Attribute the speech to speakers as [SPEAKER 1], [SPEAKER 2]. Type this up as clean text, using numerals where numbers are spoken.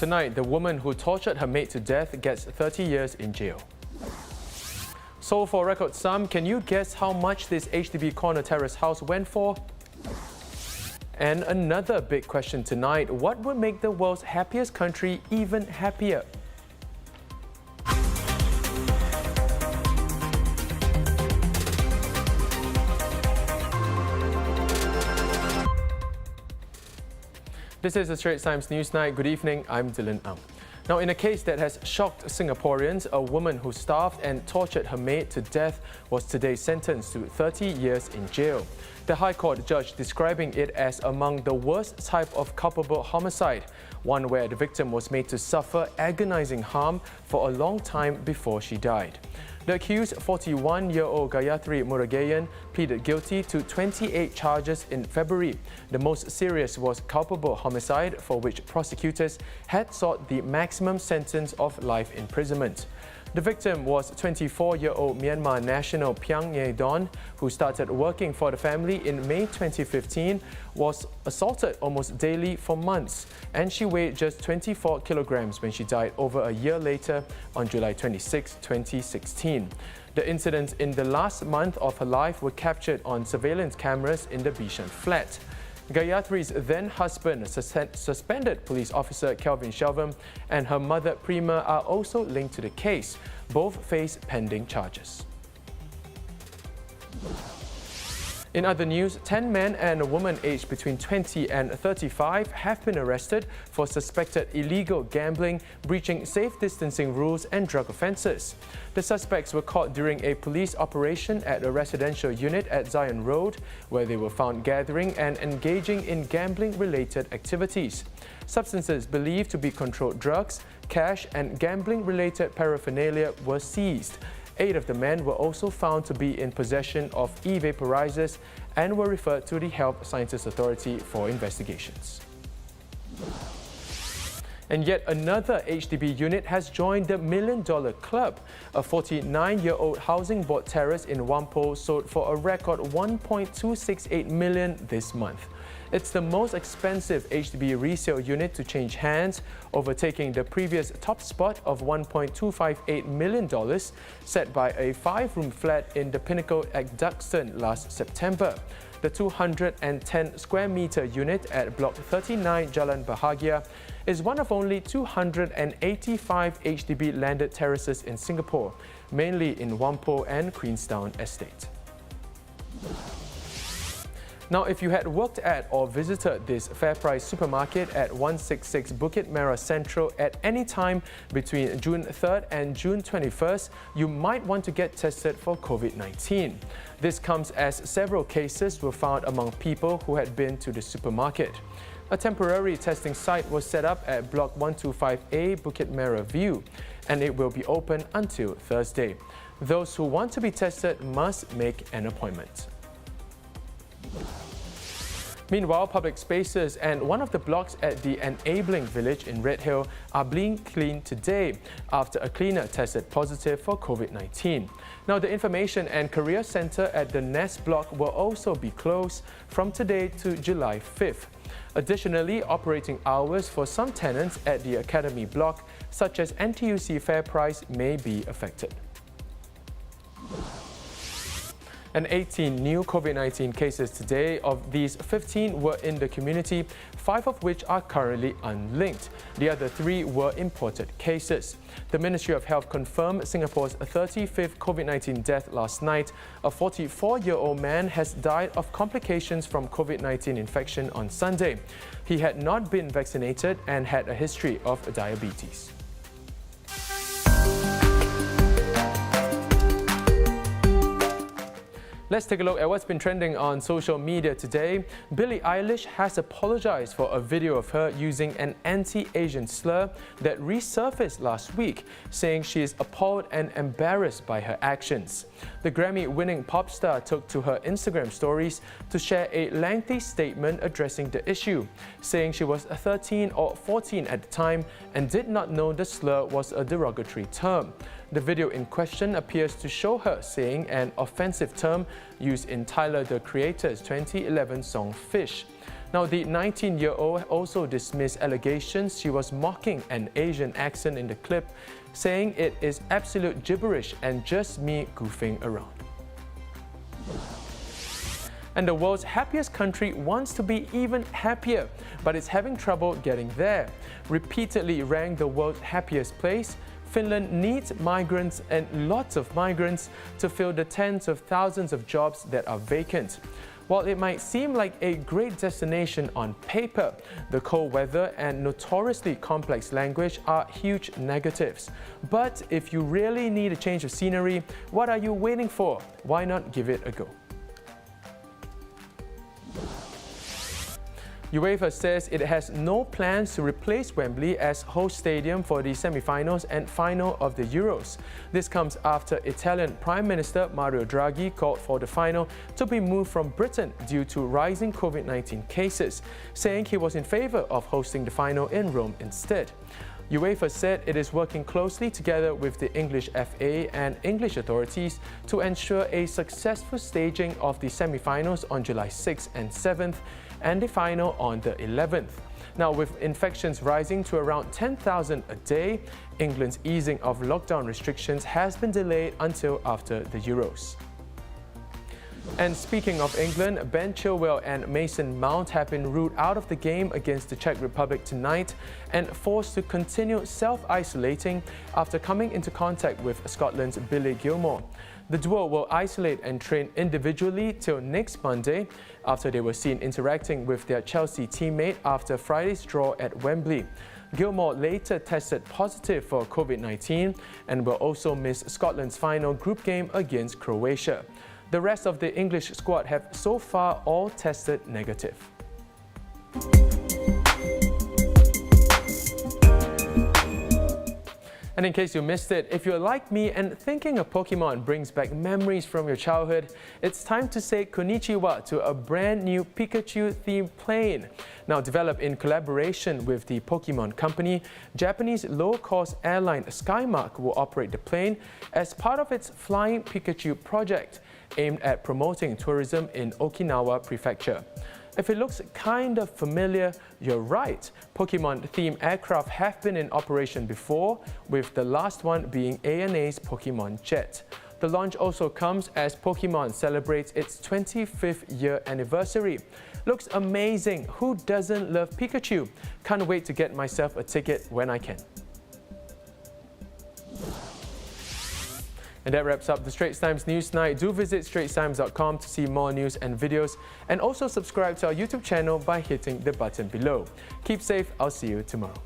[SPEAKER 1] Tonight, the woman who tortured her maid to death gets 30 years in jail. Sold for a record sum, can you guess how much this HDB corner terrace house went for? And another big question tonight, what would make the world's happiest country even happier? This is the Straits Times Newsnight. Good evening, I'm Dylan Ang. Now, in a case that has shocked Singaporeans, a woman who starved and tortured her maid to death was today sentenced to 30 years in jail. The High Court judge describing it as among the worst type of culpable homicide, one where the victim was made to suffer agonizing harm for a long time before she died. The accused, 41-year-old Gaiyathiri Murugayan, pleaded guilty to 28 charges in February. The most serious was culpable homicide, for which prosecutors had sought the maximum sentence of life imprisonment. The victim was 24-year-old Myanmar national Piang Nye Don, who started working for the family in May 2015, was assaulted almost daily for months, and she weighed just 24 kilograms when she died over a year later on July 26, 2016. The incidents in the last month of her life were captured on surveillance cameras in the Bishan flat. Gaiyathiri's then-husband, suspended police officer Kelvin Shelvam, and her mother Prima are also linked to the case. Both face pending charges. In other news, 10 men and a woman aged between 20 and 35 have been arrested for suspected illegal gambling, breaching safe distancing rules and drug offences. The suspects were caught during a police operation at a residential unit at Zion Road, where they were found gathering and engaging in gambling-related activities. Substances believed to be controlled drugs, cash and gambling-related paraphernalia were seized. 8 of the men were also found to be in possession of e-vaporizers and were referred to the Health Sciences Authority for investigations. And yet another HDB unit has joined the $1 Million Club. A 49-year-old housing board terrace in Whampoa sold for a record $1.268 million this month. It's the most expensive HDB resale unit to change hands, overtaking the previous top spot of $1.258 million set by a 5-room flat in the Pinnacle at Duxton last September. The 210 square meter unit at Block 39 Jalan Bahagia is one of only 285 HDB landed terraces in Singapore, mainly in Whampoa and Queenstown Estate. Now, if you had worked at or visited this FairPrice supermarket at 166 Bukit Merah Central at any time between June 3rd and June 21st, you might want to get tested for COVID-19. This comes as several cases were found among people who had been to the supermarket. A temporary testing site was set up at Block 125A Bukit Merah View, and it will be open until Thursday. Those who want to be tested must make an appointment. Meanwhile, public spaces and one of the blocks at the Enabling Village in Redhill are being cleaned today after a cleaner tested positive for COVID-19. Now, the Information and Career Centre at the Nest block will also be closed from today to July 5th. Additionally, operating hours for some tenants at the Academy block, such as NTUC FairPrice, may be affected. And 18 new COVID-19 cases today. Of these, 15 were in the community, 5 of which are currently unlinked. The other 3 were imported cases. The Ministry of Health confirmed Singapore's 35th COVID-19 death last night. A 44-year-old man has died of complications from COVID-19 infection on Sunday. He had not been vaccinated and had a history of diabetes. Let's take a look at what's been trending on social media today. Billie Eilish has apologized for a video of her using an anti-Asian slur that resurfaced last week, saying she is appalled and embarrassed by her actions. The Grammy-winning pop star took to her Instagram stories to share a lengthy statement addressing the issue, saying she was 13 or 14 at the time and did not know the slur was a derogatory term. The video in question appears to show her saying an offensive term used in Tyler, the Creator's 2011 song Fish. Now, the 19-year-old also dismissed allegations she was mocking an Asian accent in the clip, saying it is absolute gibberish and just me goofing around. And the world's happiest country wants to be even happier, but it's having trouble getting there. Repeatedly ranked the world's happiest place, Finland needs migrants and lots of migrants to fill the tens of thousands of jobs that are vacant. While it might seem like a great destination on paper, the cold weather and notoriously complex language are huge negatives. But if you really need a change of scenery, what are you waiting for? Why not give it a go? UEFA says it has no plans to replace Wembley as host stadium for the semi-finals and final of the Euros. This comes after Italian Prime Minister Mario Draghi called for the final to be moved from Britain due to rising COVID-19 cases, saying he was in favour of hosting the final in Rome instead. UEFA said it is working closely together with the English FA and English authorities to ensure a successful staging of the semi-finals on July 6th and 7th and the final on the 11th. Now, with infections rising to around 10,000 a day, England's easing of lockdown restrictions has been delayed until after the Euros. And speaking of England, Ben Chilwell and Mason Mount have been ruled out of the game against the Czech Republic tonight and forced to continue self-isolating after coming into contact with Scotland's Billie Gilmour. The duo will isolate and train individually till next Monday after they were seen interacting with their Chelsea teammate after Friday's draw at Wembley. Gilmour later tested positive for COVID-19 and will also miss Scotland's final group game against Croatia. The rest of the English squad have so far all tested negative. And in case you missed it, if you're like me and thinking a Pokemon brings back memories from your childhood, it's time to say konnichiwa to a brand new Pikachu-themed plane. Now developed in collaboration with the Pokemon company, Japanese low-cost airline Skymark will operate the plane as part of its Flying Pikachu project, aimed at promoting tourism in Okinawa Prefecture. If it looks kind of familiar, you're right. Pokemon-themed aircraft have been in operation before, with the last one being ANA's Pokemon Jet. The launch also comes as Pokemon celebrates its 25th year anniversary. Looks amazing. Who doesn't love Pikachu? Can't wait to get myself a ticket when I can. And that wraps up the Straits Times Newsnight. Do visit straitstimes.com to see more news and videos, and also subscribe to our YouTube channel by hitting the button below. Keep safe. I'll see you tomorrow.